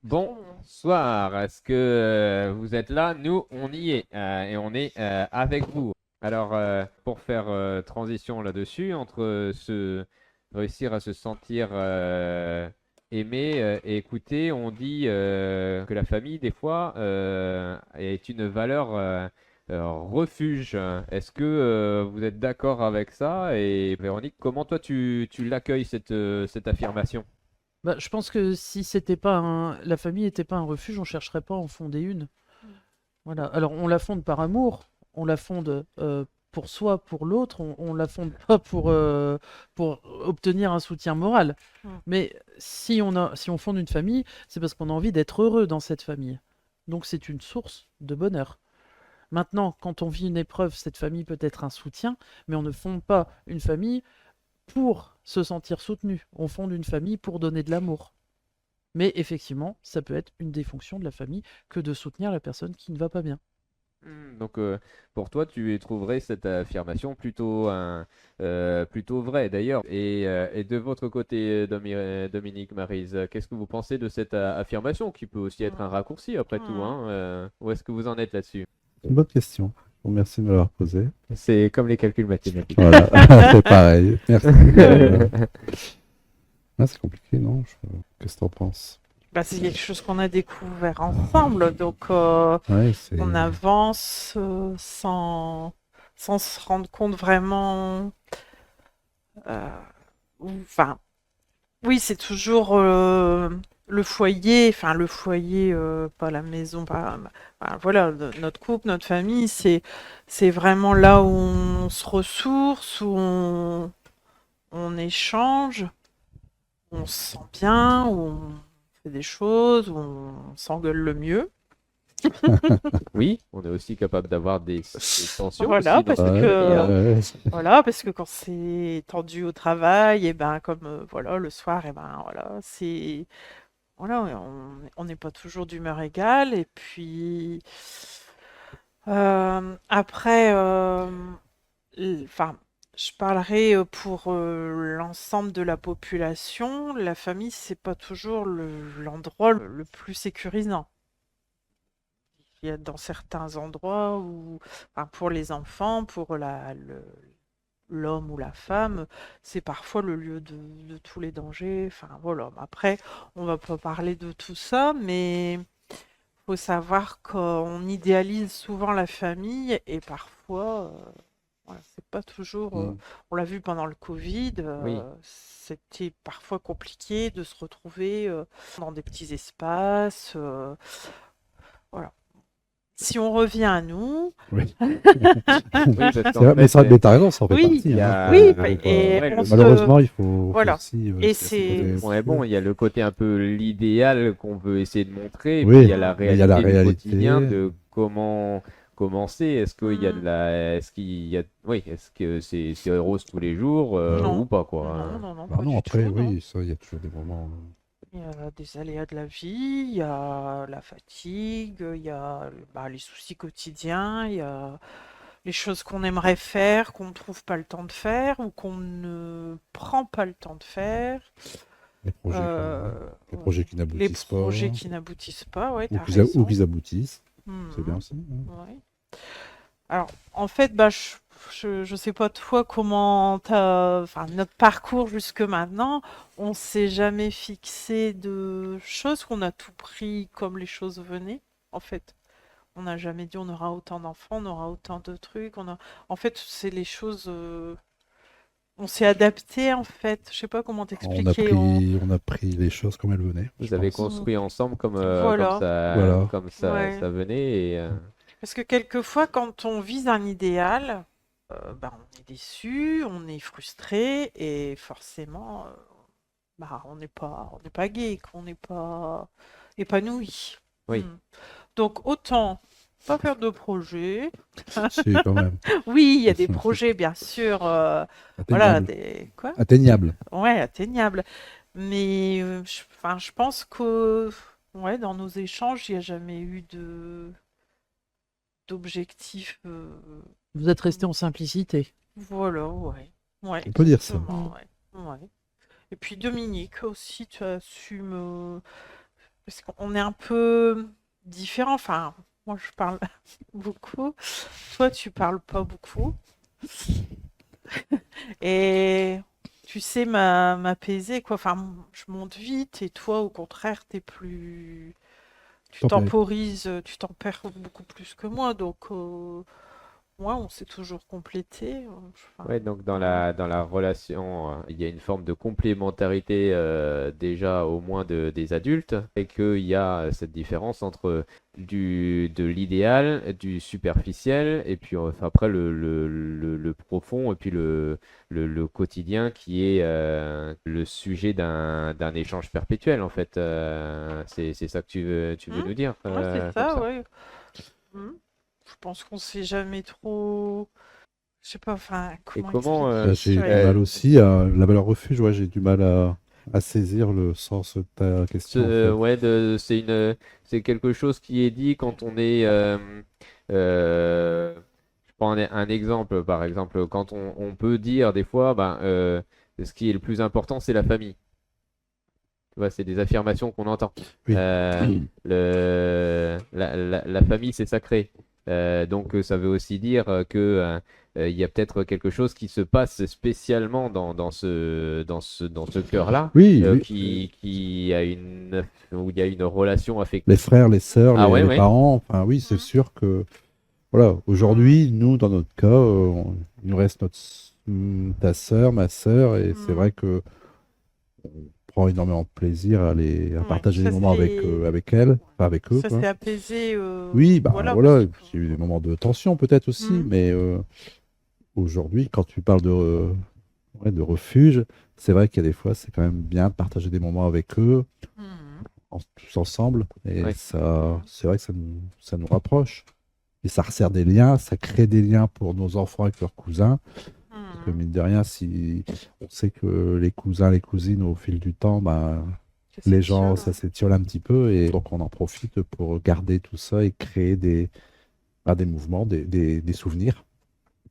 Bonsoir, est-ce que vous êtes là? Nous, on y est et on est avec vous. Alors, pour faire transition là-dessus, entre réussir à se sentir aimé et écouté, on dit que la famille, des fois, est une valeur refuge. Est-ce que vous êtes d'accord avec ça? Et Véronique, comment toi tu l'accueilles cette affirmation? Bah, je pense que si c'était pas la famille n'était pas un refuge, on chercherait pas à en fonder une. Voilà. Alors on la fonde par amour, on la fonde pour soi, pour l'autre, on la fonde pas pour obtenir un soutien moral. Mais si on fonde une famille, c'est parce qu'on a envie d'être heureux dans cette famille. Donc c'est une source de bonheur. Maintenant, quand on vit une épreuve, cette famille peut être un soutien, mais on ne fonde pas une famille pour se sentir soutenu. On fonde une famille pour donner de l'amour. Mais effectivement, ça peut être une des fonctions de la famille que de soutenir la personne qui ne va pas bien. Donc, pour toi, tu trouverais cette affirmation plutôt vraie d'ailleurs. Et de votre côté, Dominique Maryse, qu'est-ce que vous pensez de cette affirmation qui peut aussi être un raccourci après tout, hein, où est-ce que vous en êtes là-dessus? C'est une bonne question. Bon, merci de me l'avoir posée. C'est comme les calculs mathématiques. Voilà, c'est pareil. Merci. C'est compliqué, non? Qu'est-ce que t'en penses? Bah, c'est quelque chose qu'on a découvert ensemble, donc Ouais, on avance sans se rendre compte vraiment. euh, Enfin, oui, c'est toujours le foyer, pas la maison, enfin, voilà, notre couple, notre famille, c'est vraiment là où on se ressource, où on échange, où on se sent bien, où on fait des choses, où on s'engueule le mieux. Oui, on est aussi capable d'avoir des tensions Voilà, aussi dans parce cette famille, hein. Voilà, parce que quand c'est tendu au travail, et ben comme voilà, le soir, et ben voilà, c'est voilà, on n'est pas toujours d'humeur égale. Et puis après, enfin, je parlerai pour l'ensemble de la population. La famille, c'est pas toujours l'endroit le plus sécurisant. Il y a dans certains endroits où, enfin, pour les enfants, pour l'homme ou la femme, c'est parfois le lieu de tous les dangers. Enfin, voilà. Après, on va pas parler de tout ça, mais faut savoir qu'on idéalise souvent la famille et parfois, voilà, c'est pas toujours. Mm. On l'a vu pendant le Covid, Oui. c'était parfois compliqué de se retrouver dans des petits espaces. Voilà. Si on revient à nous, Oui. Oui, parce C'est qu'en vrai, mais fait, t'as raison, ça en fait oui, partie. il y Hein. a, oui, ouais, et on se, Malheureusement, il faut voilà. aussi Et se le poser point est là-dessus. bon, il y a le côté un peu l'idéal qu'on veut essayer de montrer, et puis il Oui, y a la mais il y a la réalité du quotidien réalité. de comment c'est. Est-ce qu'il y a Hmm, est-ce qu'il y a, oui, est-ce que c'est rose tous les jours ou non, pas quoi, non, hein. non, non, Bah pas non, du après, tout, non. oui, ça, il y a toujours des moments. Il y a des aléas de la vie, il y a la fatigue, il y a bah, les soucis quotidiens, il y a les choses qu'on aimerait faire, qu'on ne trouve pas le temps de faire ou qu'on ne prend pas le temps de faire. Les projets, ouais. Les Ouais. projets qui Les n'aboutissent pas, projets qui n'aboutissent pas, ouais, ou t'as raison. qu'ils aboutissent. C'est bien Mhm, aussi. Hein. ouais. Alors, en fait, bah, je sais pas toi comment enfin, notre parcours jusque maintenant, on s'est jamais fixé de choses, qu'on a tout pris comme les choses venaient, en fait. On n'a jamais dit on aura autant d'enfants, on aura autant de trucs, en fait, c'est les choses, on s'est adapté, en fait. Je sais pas comment t'expliquer, On a pris les choses comme elles venaient, je Vous avez pense. construit ensemble Voilà, Voilà. comme ouais. ça venait et Parce que quelquefois, quand on vise un idéal, bah, on est déçu, on est frustré et forcément, bah, on n'est pas gai, on n'est pas épanoui. oui. Hmm. Donc autant pas faire de projet. Si, quand même. Oui, il y a des projets, bien sûr, voilà, Atteignable. des quoi? Atteignable. Ouais, atteignables. Mais enfin, je pense que ouais, dans nos échanges, il n'y a jamais eu d'objectif. Vous êtes resté en simplicité. Voilà, ouais. Ouais, On peut dire ça. exactement, ouais. Ouais. Et puis Dominique aussi, tu as su me Parce qu'on est un peu différents. Enfin, moi, je parle beaucoup. Toi, tu parles pas beaucoup. Et tu sais m'apaiser, quoi. Enfin, je monte vite et toi, au contraire, t'es plus... Tu Tempéré. temporises, tu tempères beaucoup plus que moi. Donc, moi, on s'est toujours complété. Enfin, Ouais, donc voilà. dans la relation, il y a une forme de complémentarité déjà au moins des adultes et qu'il y a cette différence entre de l'idéal, du superficiel et puis enfin, après le profond et puis le quotidien qui est le sujet d'un échange perpétuel en fait. C'est ça que tu veux Hmm. nous dire Ouais, c'est comme ça, ça? ouais. Hmm. Je pense qu'on s'est jamais trop... Je sais pas, enfin, Et comment comment expliquer? J'ai du Ouais. mal aussi à la valeur refuge, ouais, j'ai du mal à saisir le sens de ta question en fait. Ouais, c'est quelque chose qui est dit quand on est. Je prends un exemple, par exemple, quand on peut dire des fois, ben, ce qui est le plus important, c'est la famille. Tu vois, c'est des affirmations qu'on entend. Oui. La famille, c'est sacré. Donc, ça veut aussi dire il y a peut-être quelque chose qui se passe spécialement dans ce cœur-là, Oui, oui. qui a où il y a une relation Les affective. frères, les sœurs, Ah ouais, les ouais. parents, enfin oui, c'est Hmm. sûr que voilà, Hmm. aujourd'hui, nous, dans notre cas, il nous reste ta sœur, ma sœur, et c'est Hmm. vrai que on prend énormément de plaisir à Ouais. partager des moments avec elle, enfin avec eux, Ça quoi. s'est apaisé, Oui, bah voilà, voilà, parce et que... puis il y a eu des moments de tension peut-être aussi, Hmm. mais aujourd'hui, quand tu parles ouais, de refuge, c'est vrai qu'il y a des fois, c'est quand même bien de partager des moments avec eux, Hmm. tous ensemble, et Ouais. ça, c'est vrai que ça nous rapproche. Et ça resserre des liens, ça crée des liens pour nos enfants avec leurs cousins. Parce que Hmm. mine de rien, si on sait que les cousins, les cousines, au fil du temps, ben, Ça les gens, s'étiole, ça ouais. s'étiole un petit peu. Et donc, on en profite pour garder tout ça et créer des mouvements, des souvenirs,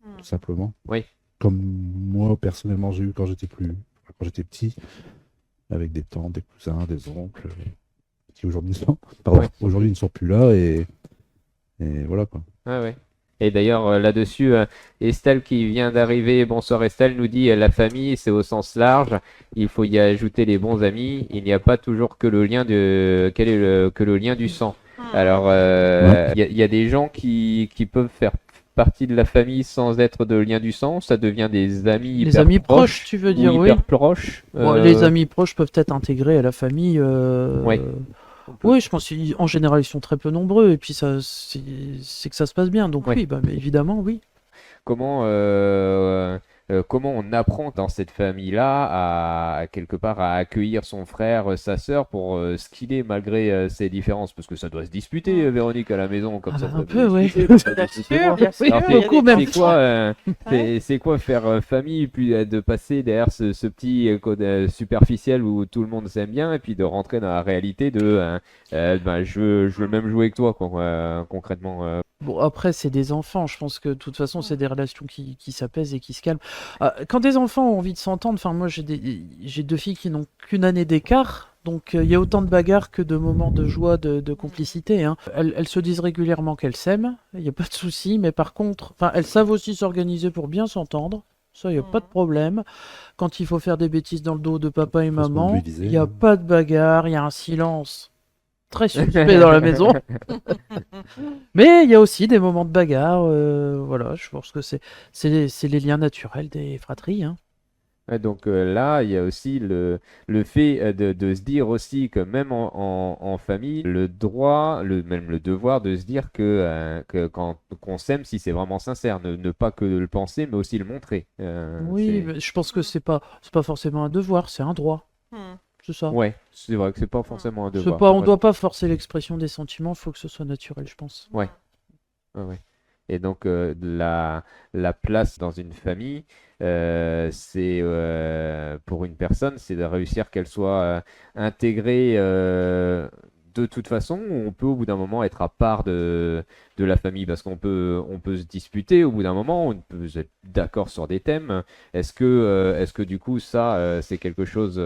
tout Hmm. simplement. Oui. Comme moi, personnellement, j'ai eu quand j'étais petit, avec des tantes, des cousins, des oncles, qui aujourd'hui Ouais. aujourd'hui ne sont plus là. Et voilà, quoi. Ouais, ouais. Et d'ailleurs, là-dessus, Estelle qui vient d'arriver, bonsoir Estelle, nous dit la famille, c'est au sens large, il faut y ajouter les bons amis, il n'y a pas toujours que le lien que le lien du sang. Hmm. Alors, Ouais. il y a des gens qui peuvent faire partie de la famille sans être de lien du sang, ça devient des amis Les hyper amis proches, proches tu veux ou dire, oui. hyper proches. Bon, les amis proches peuvent être intégrés à la famille. Ouais, on peut. Oui, je pense qu'en général, ils sont très peu nombreux, et puis ça, c'est que ça se passe bien. Donc Ouais. oui, bah, mais évidemment, oui. Comment on apprend dans cette famille-là quelque part à accueillir son frère, sa sœur pour ce qu'il est malgré ses différences, parce que ça doit se disputer, Hmm. Véronique, à la maison, comme Ah bah, ça un peut peu, oui. discuter, comme ça, Bien sûr, disputez-moi. bien sûr, Oui, Alors il y a beaucoup des même. tensions. Ouais. c'est quoi faire famille, puis de passer derrière ce petit code superficiel où tout le monde s'aime bien, et puis de rentrer dans la réalité ben, je veux même jouer avec toi, quoi, concrètement. Bon, après, c'est des enfants. Je pense que de toute façon, c'est des relations qui s'apaisent et qui se calment. Quand des enfants ont envie de s'entendre, enfin, moi, j'ai deux filles qui n'ont qu'une année d'écart. Donc, il y a autant de bagarres que de moments de joie, de complicité, hein. Elles se disent régulièrement qu'elles s'aiment. Il n'y a pas de souci. Mais par contre, enfin, elles savent aussi s'organiser pour bien s'entendre. Ça, il n'y a pas de Hmm. problème. Quand il faut faire des bêtises dans le dos de papa et Faut se maman, il mobiliser, n'y a hein. pas de bagarre. Il y a un silence très suspect dans la maison. Mais il y a aussi des moments de bagarre, voilà, je pense que c'est les liens naturels des fratries, hein. Ouais, donc là, il y a aussi le fait de se dire aussi que même en famille, le droit, même le devoir de se dire que quand qu'on s'aime, si c'est vraiment sincère, ne pas que le penser, mais aussi le montrer. Oui, mais je pense que c'est pas forcément un devoir, c'est un droit, Hmm. c'est ça. Ouais, c'est vrai que c'est pas Hmm. forcément un C'est devoir, pas, t'as on raison. doit pas forcer l'expression des sentiments, faut que ce soit naturel, je pense. Ouais, ouais, ouais. Et donc la place dans une famille, c'est pour une personne, c'est de réussir qu'elle soit intégrée de toute façon, on peut au bout d'un moment être à part de la famille parce on peut se disputer au bout d'un moment, on peut être d'accord sur des thèmes. Est-ce que du coup, ça, c'est quelque chose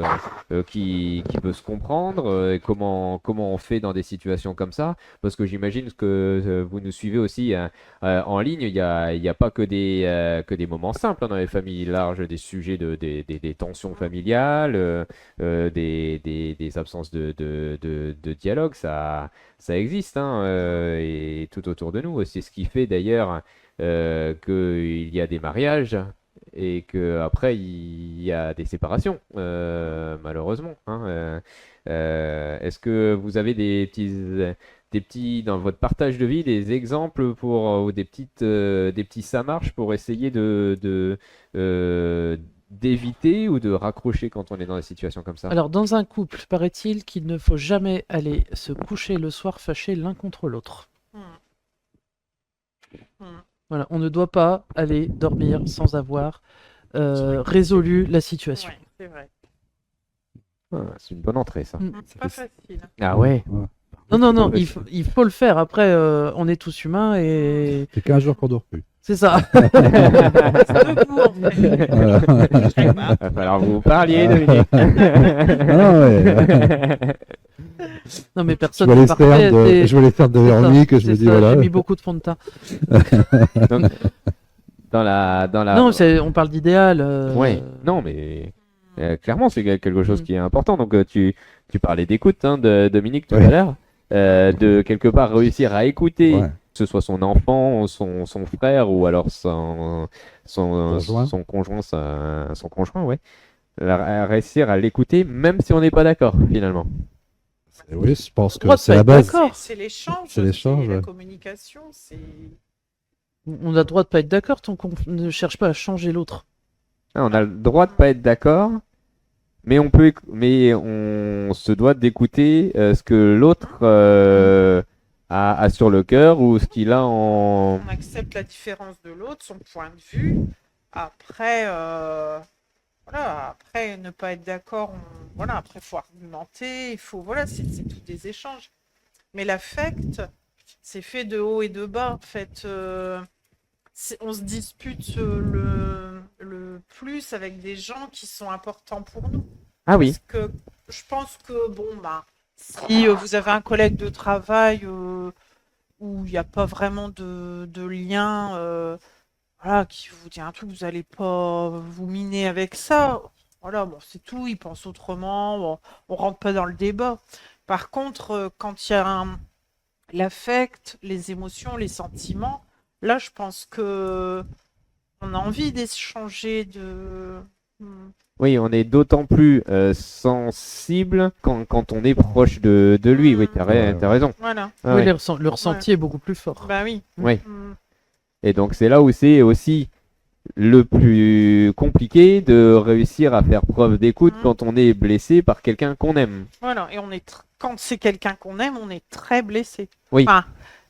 qui peut se comprendre et comment on fait dans des situations comme ça? Parce que j'imagine que vous nous suivez aussi en ligne, il y a pas que des moments simples hein, dans les familles larges, des sujets des tensions familiales, des absences de dialogue, ça existe hein, et tout autour de nous. C'est ce qui fait d'ailleurs qu'il y a des mariages et qu'après il y a des séparations, malheureusement. Hein, est-ce que vous avez des petits, dans votre partage de vie, des exemples ou des petits ça marche pour essayer d'éviter ou de raccrocher quand on est dans des situations comme ça? Alors, dans un couple, paraît-il qu'il ne faut jamais aller se coucher le soir fâchés l'un contre l'autre. Hmm. Hmm. Voilà, on ne doit pas aller dormir sans avoir résolu la situation. Ouais, c'est vrai. Ah, c'est une bonne entrée, ça. C'est pas facile. Ah ouais? Non, il faut le faire. Après, on est tous humains et C'est 15 jours qu'on dort plus. c'est ça. C'est de vous, en fait. Voilà. Va falloir vous parliez, Dominique. Ah ouais. Non, mais Je personne vois n'est les parfait. je vois les faire de C'est ça, Véronique, je c'est me dis ça, voilà. J'ai mis beaucoup de fond de teint. Donc, dans la... Non, on parle d'idéal. Ouais, non, mais clairement, c'est quelque chose Mm. qui est important. Donc, tu parlais d'écoute, hein, de Dominique, tout Ouais. à l'heure. De quelque part réussir à écouter, Ouais. que ce soit son enfant, son frère ou alors Conjoint. son conjoint, son conjoint, ouais. À réussir à l'écouter, même si on n'est pas d'accord, finalement. Oui, je pense que Droit de c'est pas la être base. d'accord. C'est l'échange, C'est l'échange, la ouais. communication, c'est... On a le droit de pas être d'accord tant qu'on ne cherche pas à changer l'autre. Ah, on a le droit de pas être d'accord, mais mais on se doit d'écouter ce que l'autre a sur le cœur ou ce qu'il a en. On accepte la différence de l'autre, son point de vue. Après, voilà, après ne pas être d'accord, voilà, après faut argumenter, il faut, voilà, c'est tous des échanges. Mais l'affect, c'est fait de haut et de bas. En fait, on se dispute le plus avec des gens qui sont importants pour nous. Ah oui. Parce que je pense que, bon, bah, si vous avez un collègue de travail où il n'y a pas vraiment de lien, voilà, qui vous dit un truc, vous n'allez pas vous miner avec ça. Voilà, bon, c'est tout, il pense autrement, bon, on rentre pas dans le débat. Par contre, quand il y a l'affect, les émotions, les sentiments, là, je pense que on a envie d'échanger, de... Oui, on est d'autant plus sensible quand on est proche de lui. Oui, t'as raison. Voilà, Ah Oui, ouais. le ressenti est beaucoup plus fort. bah oui. Oui. Mm. Et donc c'est là où c'est aussi le plus compliqué de réussir à faire preuve d'écoute Mhm. quand on est blessé par quelqu'un qu'on aime. Voilà, et quand c'est quelqu'un qu'on aime, on est très blessé. Oui. Enfin,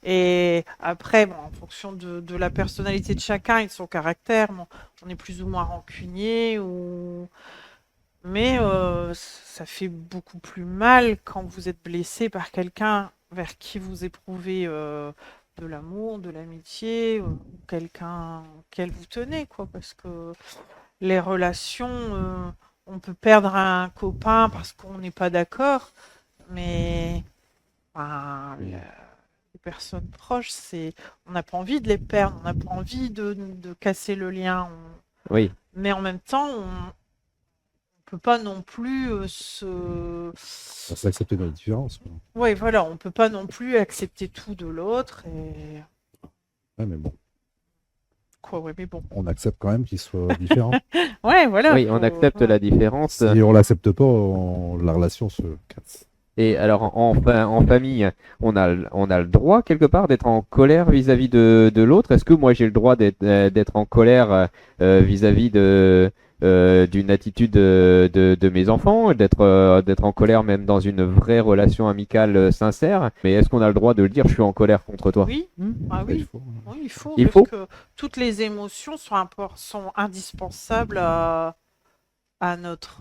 et après, bon, en fonction de la personnalité de chacun et de son caractère, bon, on est plus ou moins rancunier, mais ça fait beaucoup plus mal quand vous êtes blessé par quelqu'un vers qui vous éprouvez de l'amour, de l'amitié, ou quelqu'un auquel vous tenez, quoi, parce que les relations, on peut perdre un copain parce qu'on n'est pas d'accord, mais enfin, les personnes proches, on n'a pas envie de les perdre, on n'a pas envie de casser le lien, Oui. mais en même temps, on peut pas non plus Ça, c'est accepter nos différences. Quoi. ouais, voilà, on peut pas non plus accepter tout de l'autre et Ouais, mais bon, quoi, ouais, mais bon, on accepte quand même qu'ils soient différents. ouais, voilà. Oui, on accepte la différence. Si on l'accepte pas, la relation se casse. Et alors, en famille, on a le droit, quelque part, d'être en colère vis-à-vis de l'autre. Est-ce que moi, j'ai le droit d'être en colère vis-à-vis d'une attitude de mes enfants, d'être en colère même dans une vraie relation amicale sincère? Mais est-ce qu'on a le droit de le dire, je suis en colère contre toi? Oui, Hmm. ah Il oui. faut. Oui, il faut, Il parce faut. que toutes les émotions sont indispensables à notre...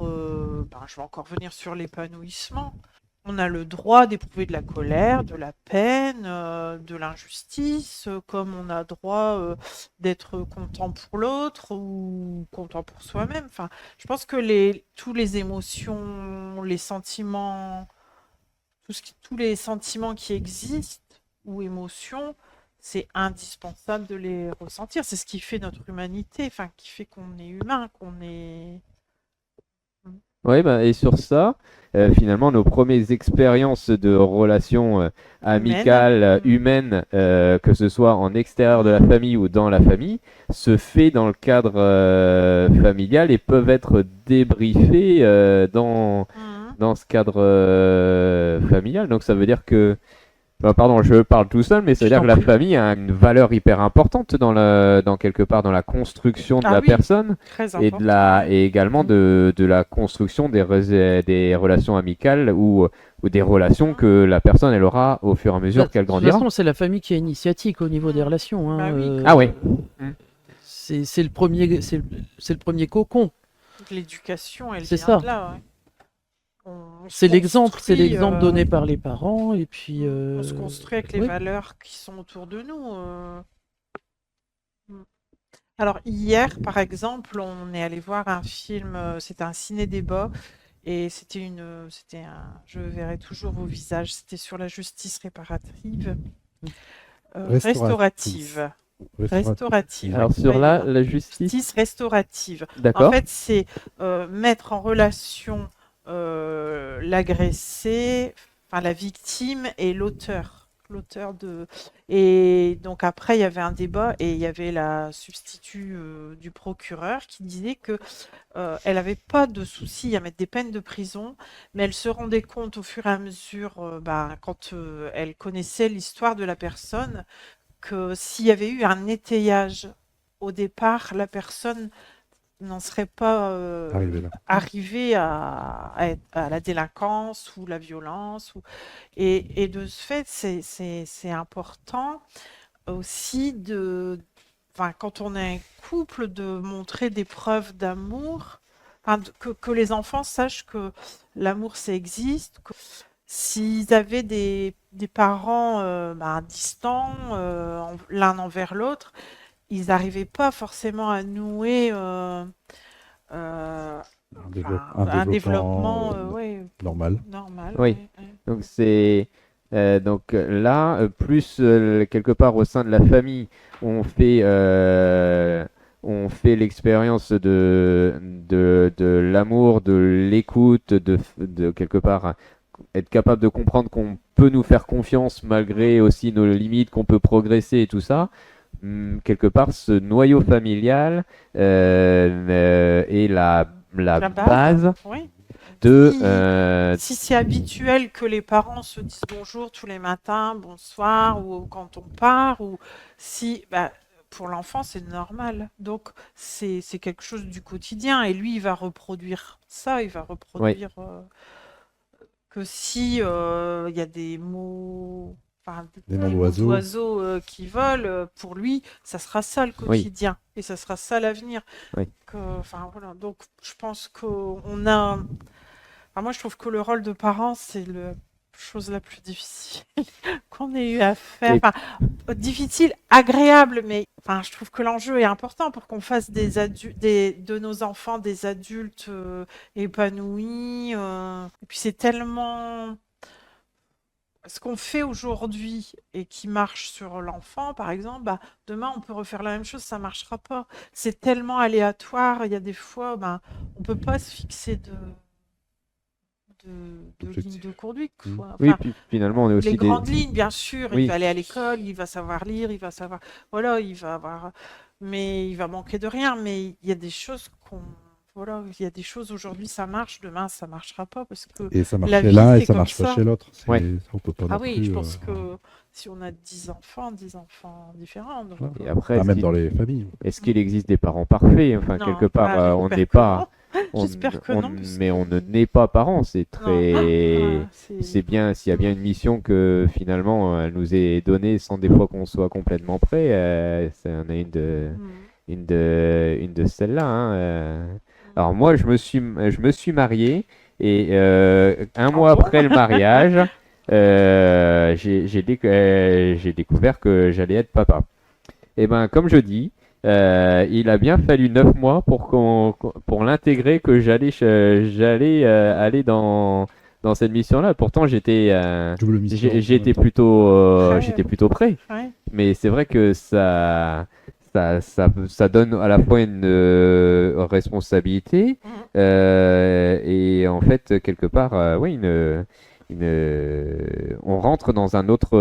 ben, je vais encore venir sur l'épanouissement. On a le droit d'éprouver de la colère, de la peine, de l'injustice, comme on a droit d'être content pour l'autre ou content pour soi-même. Enfin, je pense que tous les émotions, les sentiments, tous les sentiments qui existent ou émotions, c'est indispensable de les ressentir. C'est ce qui fait notre humanité, enfin, qui fait qu'on est humain, qu'on est. Oui, bah, et sur ça, finalement, nos premières expériences de relations amicales, humaines, que ce soit en extérieur de la famille ou dans la famille, se fait dans le cadre familial et peuvent être débriefées dans ce cadre familial. Donc ça veut dire que, pardon, je parle tout seul, mais ça veut Je dire t'en que la prie. famille a une valeur hyper importante dans quelque part dans la construction de Ah la oui, personne très et important. et également de la construction des relations amicales ou des relations que la personne elle aura au fur et à mesure Bah, qu'elle de toute grandira. façon, c'est la famille qui est initiatique au niveau des relations, hein, Bah oui, Ah ouais. c'est le premier, c'est le premier cocon. l'éducation, elle C'est vient ça. de là. Ouais. On se C'est l'exemple construit, donné par les parents et puis. on se construit avec les oui. valeurs qui sont autour de nous. Alors hier, par exemple, on est allé voir un film, c'était un ciné-débat, et c'était un, je verrai toujours vos visages, c'était sur la justice restaurative. Restaurative. Restaurative. Alors oui, sur voilà. la justice, Justice restaurative. En d'accord. fait, c'est mettre en relation l'agressé, enfin la victime et l'auteur. L'auteur de. Et donc après, il y avait un débat et il y avait la substitut du procureur qui disait que elle n'avait pas de souci à mettre des peines de prison, mais elle se rendait compte au fur et à mesure, quand elle connaissait l'histoire de la personne, que s'il y avait eu un étayage au départ, la personne n'en serait pas Arrivé là. arrivée à la délinquance ou la violence. Et de ce fait, c'est important aussi quand on est un couple, de montrer des preuves d'amour, que les enfants sachent que l'amour, ça existe. S'ils avaient des parents distants, l'un envers l'autre, ils n'arrivaient pas forcément à nouer un développement ouais, normal. normal. Oui. Ouais, ouais. Donc c'est donc là plus quelque part au sein de la famille on fait l'expérience de l'amour, de l'écoute, de quelque part être capable de comprendre qu'on peut nous faire confiance malgré aussi nos limites, qu'on peut progresser et tout ça. Quelque part, ce noyau familial est la La base, base oui. de Si c'est habituel que les parents se disent bonjour tous les matins, bonsoir, ou quand on part, ou si, pour l'enfant, c'est normal. Donc, c'est quelque chose du quotidien. Et lui, il va reproduire ça, il va oui, reproduire que si il y a des mots, enfin, Des noms des mots d'oiseaux. d'oiseaux qui volent, pour lui, ça sera ça le oui, quotidien. Et ça sera ça l'avenir. oui. Enfin, voilà. Donc, je pense qu'on a. Enfin, moi, je trouve que le rôle de parent, c'est la chose la plus difficile qu'on ait eu à faire. Et Enfin, difficile, agréable, mais enfin, je trouve que l'enjeu est important pour qu'on fasse de nos enfants des adultes épanouis. Et puis, c'est tellement. Ce qu'on fait aujourd'hui et qui marche sur l'enfant, par exemple, demain on peut refaire la même chose, ça marchera pas. C'est tellement aléatoire, il y a des fois, on peut pas se fixer de ligne Objectif. de conduite, quoi. Oui, Enfin, puis finalement, on est les aussi des. grandes lignes, bien sûr, il Oui, va aller à l'école, il va savoir lire, il va savoir, voilà, il va avoir, mais il va manquer de rien. Mais il y a des choses voilà, il y a des choses aujourd'hui ça marche, demain ça marchera pas parce que Et ça marche la chez vie l'un et c'est ça comme marche pas ça. chez l'autre. ouais. Ça, on peut pas Ah non oui, plus. je pense que si on a 10 enfants différents, donc, Voilà. Et après, Même dans les familles. est-ce qu'il existe des parents parfaits? Enfin, quelque non, part, on j'espère n'est que pas. non. J'espère que non, parce Mais on ne naît pas parents. C'est non, très. c'est C'est bien, s'il y a bien une mission que finalement elle nous est donnée sans des fois qu'on soit complètement prêt, on a une de celles-là, hein. Alors moi, je me suis marié Et un Ah mois bon après le mariage, j'ai découvert que j'allais être papa. Et ben, comme je dis, il a bien fallu 9 mois pour l'intégrer que j'allais aller dans cette mission-là. Pourtant, Double mission. en même temps. Prêt. j'étais plutôt prêt. Ouais. Mais c'est vrai que ça donne à la fois une responsabilité Mhm. et en fait, quelque part, oui, on rentre dans un autre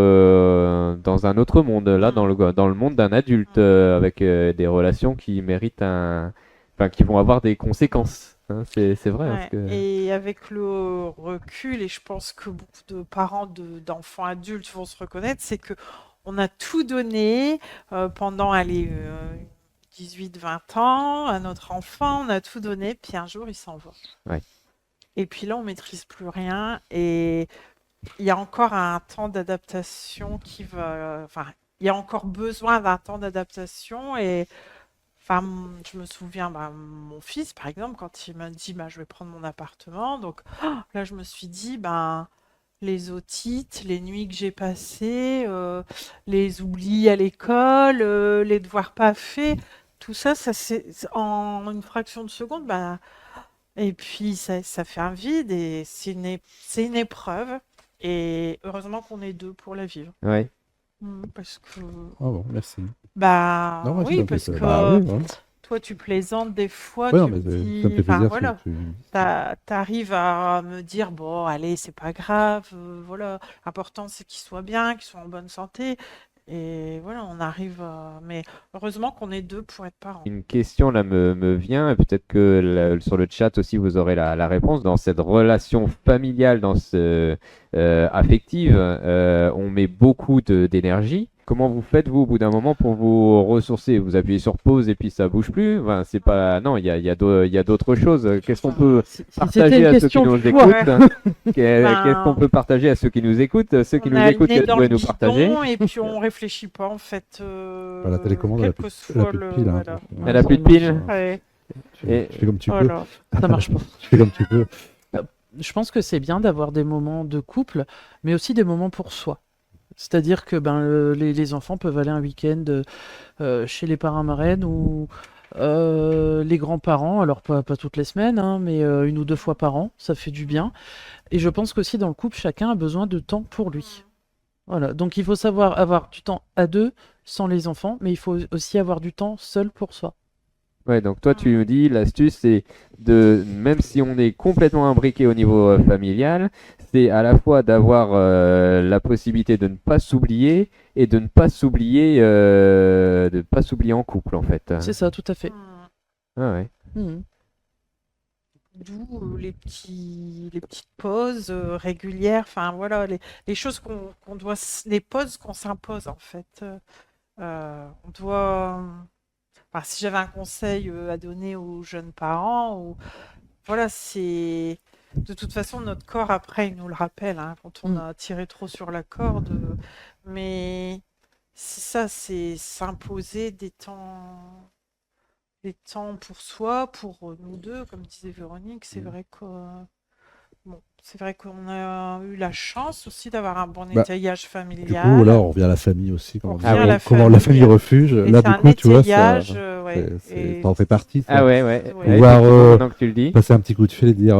monde, là, dans le monde d'un adulte, avec des relations qui méritent enfin, qui vont avoir des conséquences. Hein, c'est vrai. Parce Ouais. que... Et avec le recul, et je pense que beaucoup de parents d'enfants adultes vont se reconnaître, c'est que on a tout donné pendant, allez, 18-20 ans à notre enfant, on a tout donné, puis un jour il s'en va. Ouais. Et puis là, on maîtrise plus rien, et il y a encore un temps d'adaptation qui va, enfin, il y a encore besoin d'un temps d'adaptation, et enfin, je me souviens, bah, mon fils, par exemple, quand il m'a dit, bah, je vais prendre mon appartement, donc là, je me suis dit, ben, les otites, les nuits que j'ai passées, les oublis à l'école, les devoirs pas faits, tout ça, c'est en une fraction de seconde, bah, et puis ça fait un vide, et c'est une épreuve, et heureusement qu'on est deux pour la vivre. Ouais. Parce que, Ah bon, merci. bah Non, ouais, ça oui, me fait parce plaisir. que Bah oui, voilà. toi, tu plaisantes des fois, Ouais, non, tu me mais ça me dis, fait enfin plaisir. voilà, t'arrives à me dire, bon, allez, c'est pas grave, voilà, l'important c'est qu'il soit bien, qu'il soit en bonne santé, et voilà, on arrive à... Mais heureusement qu'on est deux pour être parents. Une question là me vient, et peut-être que sur le chat aussi vous aurez la réponse. Dans cette relation familiale, affective, on met beaucoup d'énergie. Comment vous faites vous au bout d'un moment pour vous ressourcer? Vous appuyez sur pause et puis ça bouge plus? Enfin, c'est pas... Non, il y a d'autres choses. Qu'est-ce qu'on peut Si c'était partager une à ceux qui question nous de choix, écoutent? Qu'est-ce Ben, qu'on peut partager à ceux qui nous écoutent? Ceux qui on nous a le écoutent, nez qu'est-ce que dans vous le pouvez nous partager? guidon, et puis on réfléchit pas, en fait, La télécommande, quel elle a que plus soit de le... pile. Hein. Voilà. Elle a plus de piles? Ouais, Et- Tu fais comme tu peux. voilà. ça marche pas. Tu fais comme tu peux. Je pense que c'est bien d'avoir des moments de couple, mais aussi des moments pour soi. C'est-à-dire que les enfants peuvent aller un week-end chez les parents marraines ou les grands-parents, alors pas toutes les semaines, hein, mais une ou deux fois par an, ça fait du bien. Et je pense qu'aussi dans le couple, chacun a besoin de temps pour lui. Voilà, donc il faut savoir avoir du temps à deux sans les enfants, mais il faut aussi avoir du temps seul pour soi. Ouais, donc toi tu me dis l'astuce c'est même si on est complètement imbriqué au niveau familial, c'est à la fois d'avoir la possibilité de ne pas s'oublier et de ne pas s'oublier en couple en fait. C'est ça, tout à fait. Ah ouais. Mhm. D'où les petites pauses régulières, enfin voilà, les choses qu'on doit, les pauses qu'on s'impose en fait. On doit, enfin, si j'avais un conseil à donner aux jeunes parents, voilà, c'est de toute façon notre corps après il nous le rappelle, hein, quand on a tiré trop sur la corde, mais c'est ça, c'est s'imposer des temps pour soi, pour nous deux, comme disait Véronique. C'est vrai que bon, c'est vrai qu'on a eu la chance aussi d'avoir un bon Bah, étayage Du familial. coup, là, on revient à la famille aussi. On Comment, revient à la comment la famille. famille refuge. Et Là, c'est du un coup, tu vois, étayage, ça, ouais. Et ça en fait partie. Ça. Ah ouais, Ouais. ouais. Voir, Effectivement, maintenant que tu le dis. Passer un petit coup de fil et dire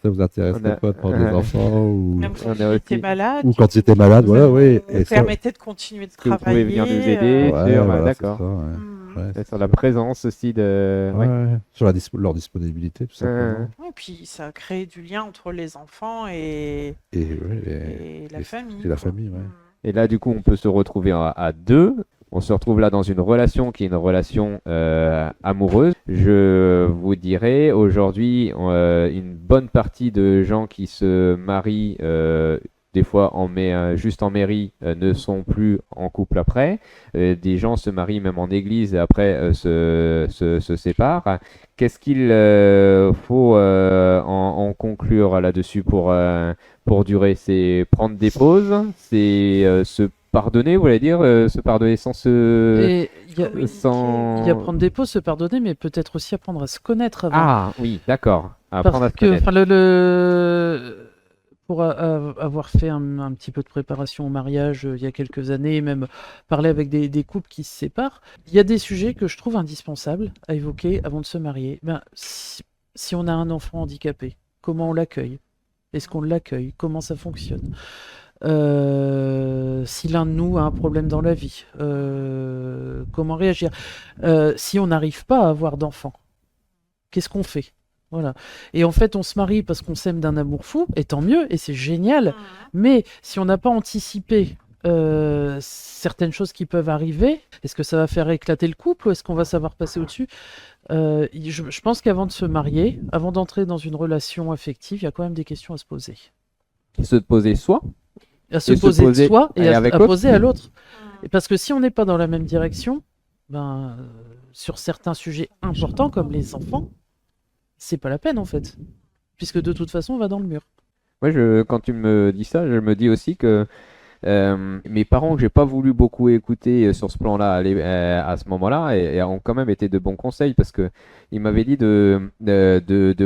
ça vous intéresse On a- pas de prendre des enfants ou, même on quand a j'étais aussi- malade, ou quand j'étais malade, voilà, oui. on Et ça, permettait de continuer de Que vous pouvez travailler. venir nous aider. ouais, sur- voilà, c'est d'accord. ça, ouais. Ouais, Et c'est sur la ça. présence aussi de. Ouais, Ouais. ouais. Sur leur disponibilité, tout simplement. Et puis ça crée du lien entre les enfants et la Et famille. la quoi. famille, ouais. Et là, du coup, on peut se retrouver à deux. On se retrouve là dans une relation qui est une relation amoureuse. Je vous dirais aujourd'hui, une bonne partie de gens qui se marient, des fois juste en mairie, ne sont plus en couple après. Des gens se marient même en église et après se séparent. Qu'est-ce qu'il faut en conclure là-dessus pour durer? C'est prendre des pauses, c'est se pardonner, vous voulez dire, se pardonner sans se... Et y a- communiquer. sans... Il y a prendre des pauses, se pardonner, mais peut-être aussi apprendre à se connaître avant. Ah oui, d'accord. Apprendre à Parce se que, connaître. enfin, pour avoir fait un petit peu de préparation au mariage il y a quelques années, même parler avec des couples qui se séparent, il y a des sujets que je trouve indispensables à évoquer avant de se marier. Ben, si on a un enfant handicapé, comment on l'accueille? Est-ce qu'on l'accueille? Comment ça fonctionne? Si l'un de nous a un problème dans la vie, comment réagir? Si on n'arrive pas à avoir d'enfant, qu'est-ce qu'on fait? Voilà. Et en fait, on se marie parce qu'on s'aime d'un amour fou, et tant mieux, et c'est génial. Mais si on n'a pas anticipé certaines choses qui peuvent arriver, est-ce que ça va faire éclater le couple ou est-ce qu'on va savoir passer au-dessus? Je pense qu'avant de se marier, avant d'entrer dans une relation affective, il y a quand même des questions à se poser. Se poser soi. À se Et se poser de poser soi et et à avec poser à l'autre. Mm. Et parce que si on n'est pas dans la même direction, ben, sur certains sujets importants comme les enfants, c'est pas la peine en fait. Puisque de toute façon, on va dans le mur. Moi, quand tu me dis ça, je me dis aussi que mes parents que j'ai pas voulu beaucoup écouter sur ce plan-là à ce moment-là et ont quand même été de bons conseils parce que ils m'avaient dit de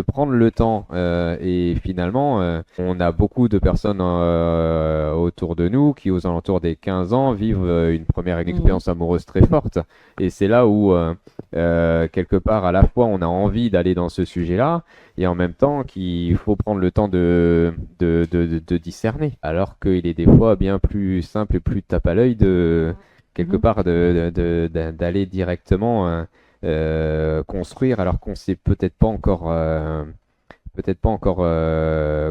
prendre le temps et finalement on a beaucoup de personnes autour de nous qui aux alentours des 15 ans vivent une première expérience amoureuse très forte et c'est là où quelque part à la fois on a envie d'aller dans ce sujet-là et en même temps qu'il faut prendre le temps de discerner. Alors qu'il est des fois bien plus simple et plus tape à l'œil de quelque part d'aller directement construire alors qu'on s'est peut-être pas encore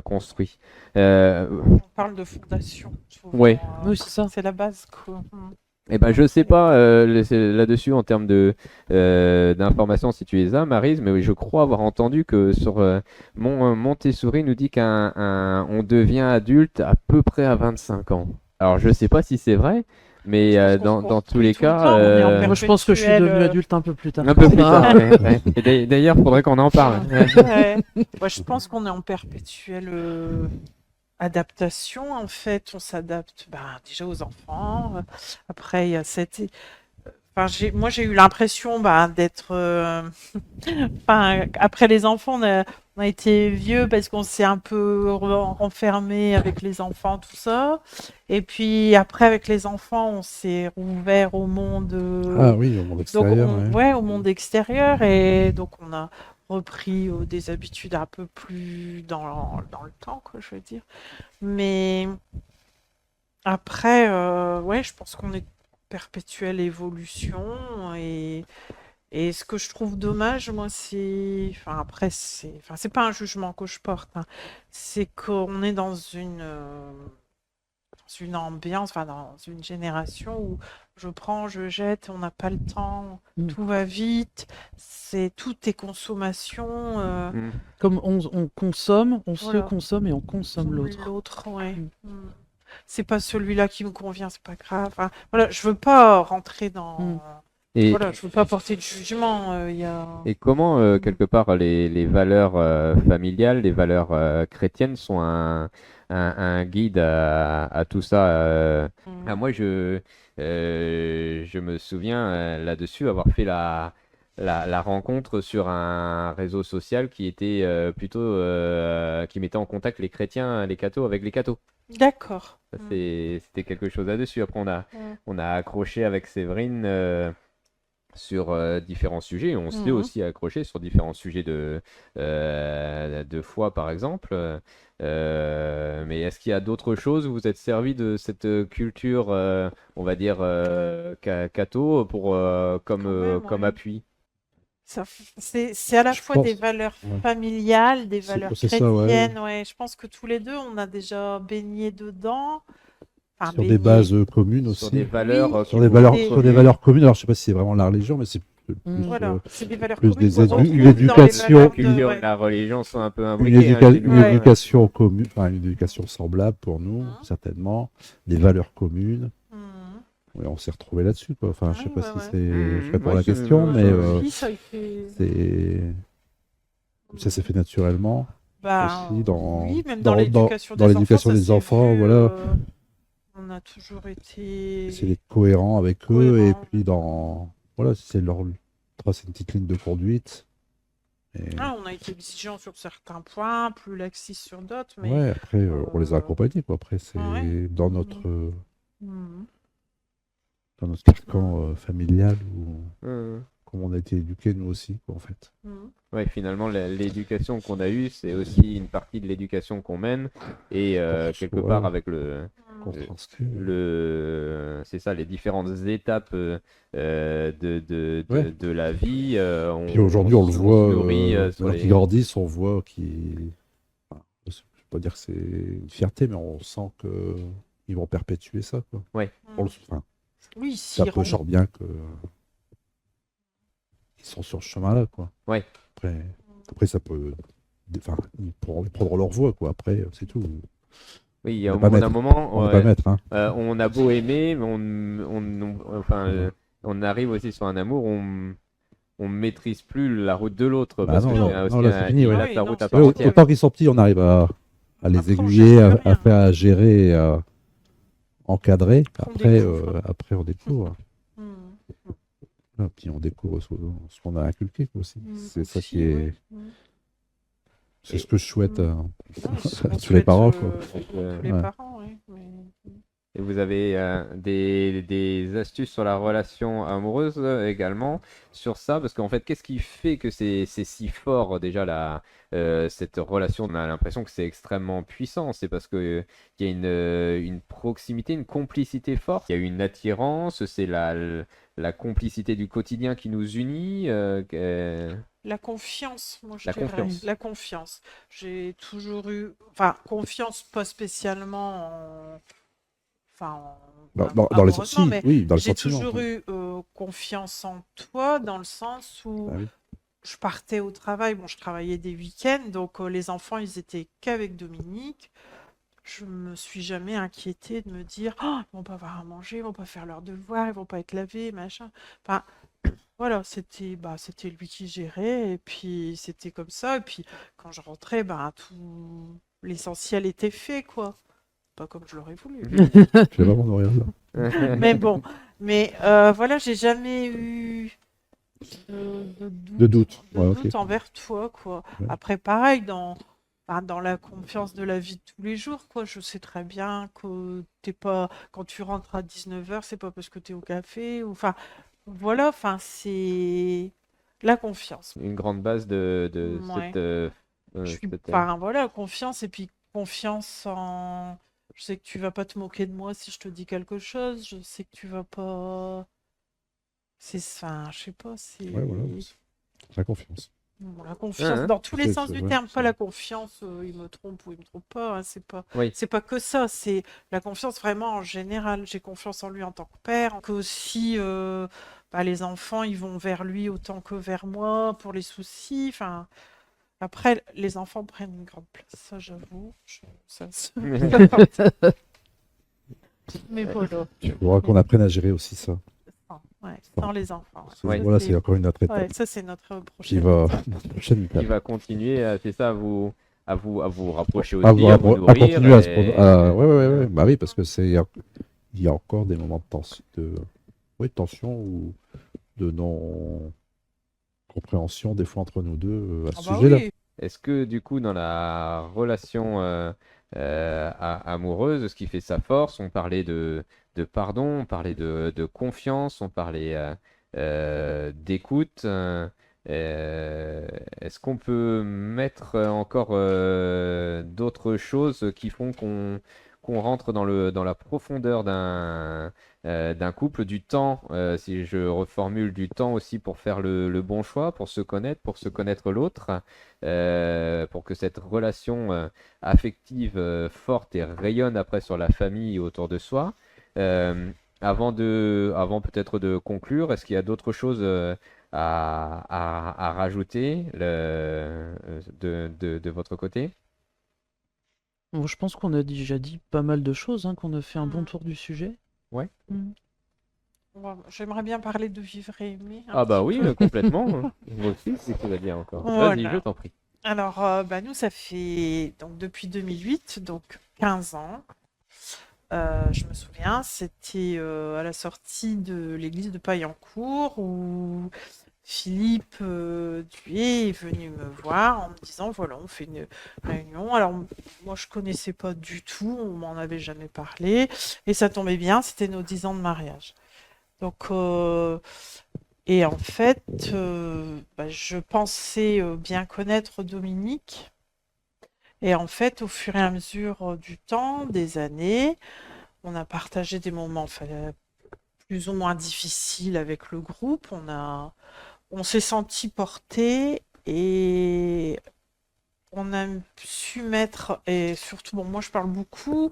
construit. On parle de fondation. Souvent, Ouais. Oui, c'est ça. C'est la base, quoi. Eh ben, je sais pas là-dessus en termes d'informations si tu les as, Maryse, mais je crois avoir entendu que sur Montessori nous dit on devient adulte à peu près à 25 ans. Alors je sais pas si c'est vrai, mais Je pense qu'on se dans tous construit les tout le cas, temps, on est en Moi, je pense que je suis devenu perpétuel, adulte un peu plus tard. un peu plus tard. Ouais. Et d'ailleurs, faudrait qu'on en parle. Ouais. Moi, je pense qu'on est en perpétuelle adaptation. En fait, on s'adapte déjà aux enfants. Après, il y a cette. Enfin, moi, j'ai eu l'impression d'être. Enfin, après les enfants, on a été vieux parce qu'on s'est un peu renfermé avec les enfants, tout ça. Et puis après, avec les enfants, on s'est rouvert au monde. Ah oui, au monde Donc, extérieur. Ouais. au monde extérieur. Et donc, on a repris des habitudes un peu plus dans le temps, quoi, je veux dire. Mais après, ouais, je pense qu'on est perpétuelle évolution. Et ce que je trouve dommage, moi, c'est. Enfin, après, c'est. Enfin, c'est pas un jugement que je porte, hein. C'est qu'on est dans une ambiance, enfin, dans une génération où je prends, je jette, on n'a pas le temps, tout va vite, tout est consommation. Comme on consomme, on Voilà. se consomme et on consomme l'autre. L'autre, ouais. C'est pas celui-là qui me convient, c'est pas grave. Enfin, voilà, je veux pas rentrer dans. Et, Voilà, je veux pas porter de jugement. et comment, quelque part, les valeurs familiales, les valeurs chrétiennes sont un guide à tout ça. Moi, je me souviens là-dessus avoir fait la rencontre sur un réseau social qui était plutôt qui mettait en contact les chrétiens, les cathos avec les cathos. D'accord. Ça, c'était quelque chose là-dessus. Après, on a accroché avec Séverine sur différents sujets. On s'est aussi accroché sur différents sujets de foi, par exemple. Mais est-ce qu'il y a d'autres choses où vous êtes servi de cette culture, on va dire, catho comme appui? C'est à la Je fois pense- des valeurs ouais. familiales, des valeurs c'est ça, ouais. chrétiennes. Ouais, je pense que tous les deux, on a déjà baigné dedans. Enfin, Sur des bases communes aussi. Sur des valeurs, Oui. Sur des valeurs communes. Alors, je sais pas si c'est vraiment la religion, mais c'est plus, Voilà, c'est des valeurs plus communes des qu'on retrouve une dans les éducation- valeurs de- culture, ouais. la religion sont un peu une, imbriquées. une Ouais. éducation commune, enfin une éducation semblable pour nous, certainement. Des valeurs communes. Ouais, on s'est retrouvé là-dessus, quoi. Enfin, je sais pas Ouais, si ouais. c'est. Je réponds Ouais, à la c'est- question, mais Oui, ça a été. ça s'est fait naturellement. aussi dans- oui, même dans- dans l'éducation dans des l'éducation enfants, ça des s'est enfants, vu, voilà. On a toujours été. C'est d'être cohérent avec eux et Cohérent. puis dans voilà, si c'est leur tracer une petite ligne de conduite. Et... Ah, on a été exigeant sur certains points, plus laxiste sur d'autres, mais Ouais, après, on les a euh, accompagnés, quoi. Après, c'est ouais. dans notre, Mhm. dans notre carcan familial où, Hum. comme on a été éduqués, nous aussi, quoi, en fait. Mhm. Ouais, finalement, l'éducation qu'on a eue, c'est aussi une partie de l'éducation qu'on mène. Et quelque Ouais, part, avec le, qu'on euh, transcrit. c'est ça, les différentes étapes Ouais. de la vie, Puis aujourd'hui, on le se voit, nourrit sur alors qu'ils les... grandissent, on voit qu'ils. Enfin, je ne vais pas dire que c'est une fierté, mais on sent que ils vont perpétuer ça, quoi. Ouais. Enfin, Oui, ça s'ils peut rentrent genre bien que ils sont sur ce chemin-là, quoi. Ouais. Après ça peut. Enfin, ils pourront prendre leur voie, quoi. Après, c'est tout. Oui, On au n'est pas bout d'un maître. moment, On n'est pas maître, hein. on a beau aimer, mais enfin, on arrive aussi sur un amour, on maîtrise plus la route de l'autre Bah parce non, que non, non, là, c'est fini, ouais. il a Ah oui, sa non, route à c'est part Ouais, entière. autant qu'ils sont petits, on arrive à les Après, on aiguiller, gère à plus rien. faire à gérer, et à encadrer. On Après, découvre. après, on découvre. Mhm. Voilà, puis on découvre ce qu'on a inculqué, quoi, aussi. Mhm. C'est ça Aussi, qui est. ouais. Mhm. C'est ce que je souhaite Non, c'est ce à qu'on tous les souhaite, parents, quoi. tous les Ouais. parents, oui. Et vous avez des astuces sur la relation amoureuse également sur ça, parce qu'en fait, qu'est-ce qui fait que c'est si fort déjà cette relation? On a l'impression que c'est extrêmement puissant. C'est parce que il y a une proximité, une complicité forte. Il y a une attirance. C'est la complicité du quotidien qui nous unit. La confiance, moi je La dirais. confiance. La confiance. J'ai toujours eu, enfin, confiance pas spécialement Dans les amoureusement, mais oui, dans le j'ai sentiment. toujours Oui. eu confiance en toi dans le sens où Bah oui. je partais au travail, bon, je travaillais des week-ends, donc les enfants, ils étaient qu'avec Dominique. Je me suis jamais inquiétée de me dire, oh, ils vont pas avoir à manger, ils vont pas faire leurs devoirs, ils vont pas être lavés, machin. Enfin, voilà, c'était lui qui gérait, et puis c'était comme ça. Et puis quand je rentrais, tout l'essentiel était fait, quoi. Pas comme je l'aurais voulu. Je vais vraiment nourrir là. Mais bon, mais voilà, j'ai jamais eu De doute. de Ouais, doute ok. envers toi, quoi. Ouais. Après, pareil, dans la confiance de la vie de tous les jours, quoi. Je sais très bien que t'es pas, quand tu rentres à 19h, c'est pas parce que t'es au café, ou, enfin, voilà, enfin, c'est la confiance. Une grande base de Ouais. Je suis, cette, enfin, voilà, confiance, et puis confiance en. Je sais que tu vas pas te moquer de moi si je te dis quelque chose, je sais que tu vas pas. Enfin, je sais pas, c'est. Ouais, voilà. La confiance. Bon, la confiance Hein. dans tous les C'est- sens c'est- du ouais, terme, pas c'est- la confiance, il me trompe ou il me trompe pas, hein, Oui. c'est pas que ça, c'est la confiance vraiment en général. J'ai confiance en lui en tant que père, que aussi les enfants ils vont vers lui autant que vers moi pour les soucis. Enfin, après les enfants prennent une grande place, ça j'avoue. Mais voilà. Il faudra qu'on apprenne à gérer aussi ça. Ouais, sans les enfants. Ouais. Voilà, c'est encore une autre étape Ouais, ça c'est notre qui prochaine va. étape. Notre prochaine Qui étape. va continuer, c'est ça, à vous rapprocher À, aussi, à vous à nourrir. continuer à se. Et- Ouais. Bah oui, parce que il y a encore des moments de tension, de tension ou de non-compréhension des fois entre nous deux à ce Ah bah sujet-là. oui. Est-ce que du coup, dans la relation amoureuse, ce qui fait sa force, on parlait de pardon, on parlait de confiance, on parlait d'écoute. Est-ce qu'on peut mettre encore d'autres choses qui font qu'on rentre dans la profondeur d'un couple, du temps, si je reformule, du temps aussi pour faire le bon choix, pour se connaître l'autre, pour que cette relation affective forte et rayonne après sur la famille autour de soi. Avant peut-être de conclure, est-ce qu'il y a d'autres choses à rajouter de votre côté? Bon, je pense qu'on a déjà dit pas mal de choses, hein, qu'on a fait un bon Mhm. tour du sujet. Ouais. Bon, j'aimerais bien parler de vivre et aimer un Ah bah petit oui, peu. complètement. Moi aussi, c'est ce que tu vas dire encore. Vas-y, Voilà. je t'en prie. Alors, nous, ça fait donc depuis 2008, donc 15 ans. je me souviens, c'était à la sortie de l'église de Paillancourt où Philippe Duet est venu me voir en me disant voilà, on fait une réunion. Alors, moi, je connaissais pas du tout, on m'en avait jamais parlé, et ça tombait bien, c'était nos 10 ans de mariage. Donc, et en fait, je pensais bien connaître Dominique, et en fait, au fur et à mesure du temps, des années, on a partagé des moments plus ou moins difficiles avec le groupe. On s'est senti porté et on a su mettre, et surtout, bon, moi je parle beaucoup,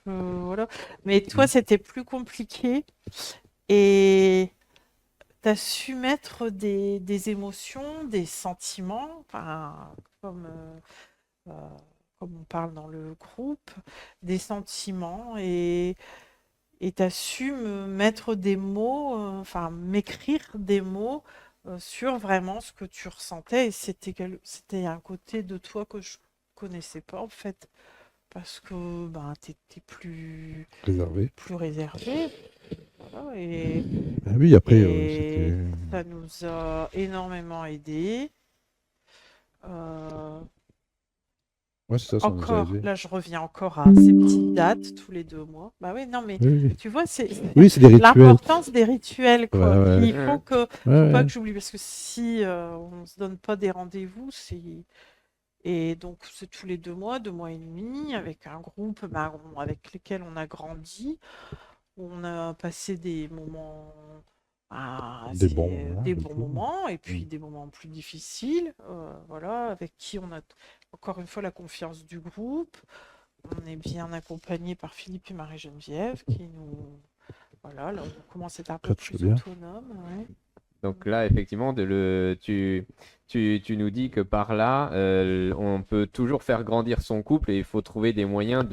voilà, mais toi c'était plus compliqué et tu as su mettre des émotions, des sentiments, enfin, euh, comme on parle dans le groupe, des sentiments et tu as su me mettre des mots, enfin m'écrire des mots sur vraiment ce que tu ressentais. Et c'était un côté de toi que je connaissais pas en fait, parce que ben, tu étais Réservé. plus réservé. Voilà, et Ah oui, après, et c'était. ça nous a énormément aidés. Euh, Ouais, c'est ça nous a Encore, aidés. là je reviens encore à ces petites dates tous les 2 mois. Bah oui, non mais Oui, oui. tu vois, c'est Oui, c'est des rituels. l'importance des rituels, quoi. Ouais, ouais. Il faut Ouais, pas ouais. que j'oublie, parce que si on se donne pas des rendez-vous, et donc c'est tous les 2 mois, 2 mois et demi, avec un groupe avec lesquels on a grandi, on a passé des moments, Des bons moments, des du bons coup. moments, et puis Mm. des moments plus difficiles, voilà, avec qui on a encore une fois la confiance du groupe. On est bien accompagné par Philippe et Marie-Geneviève qui nous. Voilà, là on commence à être un peu Coach plus bien. autonome. Ouais. Donc là, effectivement, tu nous dis que par là, on peut toujours faire grandir son couple et il faut trouver des moyens Mm.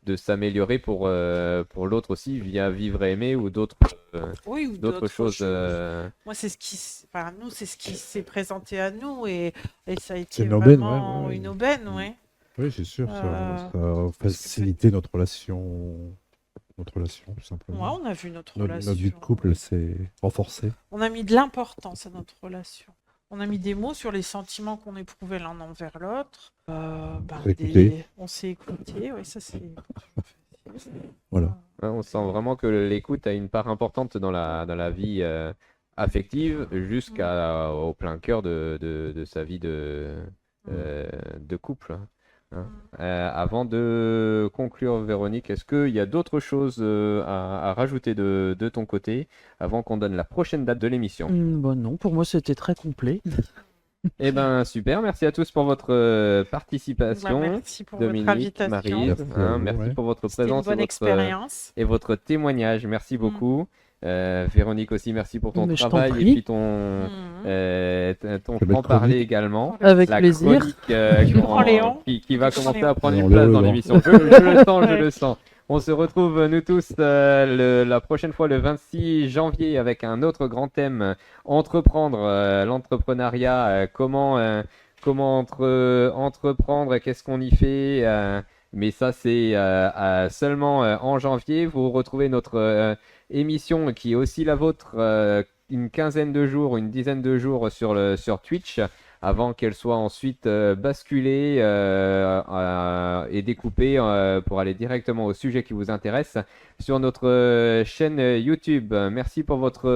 de s'améliorer pour l'autre aussi via vivre et aimer ou Oui, ou d'autres choses. Moi, enfin, nous, c'est ce qui s'est présenté à nous et ça a C'est été une aubaine, ouais, vraiment ouais. une aubaine, Mm. ouais. Oui, c'est sûr, Euh, ça a parce que facilité notre relation, tout ouais, simplement. on a vu notre Notre vie de relation. couple s'est renforcée. On a mis de l'importance à notre relation. On a mis des mots sur les sentiments qu'on éprouvait l'un envers l'autre. Écouter. On s'est écouté, oui, ça c'est Voilà. Ouais, on sent vraiment que l'écoute a une part importante dans dans la vie affective jusqu'au plein cœur de sa vie de couple, hein. Avant de conclure, Véronique, est-ce qu'il y a d'autres choses à rajouter de ton côté avant qu'on donne la prochaine date de l'émission? Bon, non, pour moi c'était très complet. Eh ben super, merci à tous pour votre participation. merci pour votre Dominique, invitation. Marie, Merci à vous, merci ouais. pour votre C'était une présence bonne expérience. et votre témoignage. Merci beaucoup. Véronique aussi, merci pour ton Mais je t'en travail et prie. puis ton belle franc-parler chronique. également. Avec La plaisir. chronique prends Léon. qui va Tu prends commencer Léon. à prendre Léon, une place Léon, dans Léon. l'émission. Je le sens, je le sens. On se retrouve nous tous la prochaine fois le 26 janvier avec un autre grand thème, entreprendre, l'entrepreneuriat, comment entreprendre, qu'est-ce qu'on y fait. Mais ça, c'est seulement en janvier. Vous retrouvez notre émission qui est aussi la vôtre une quinzaine de jours, une dizaine de jours sur Twitch avant qu'elle soit ensuite basculée et découpée pour aller directement au sujet qui vous intéresse sur notre chaîne YouTube. Merci pour votre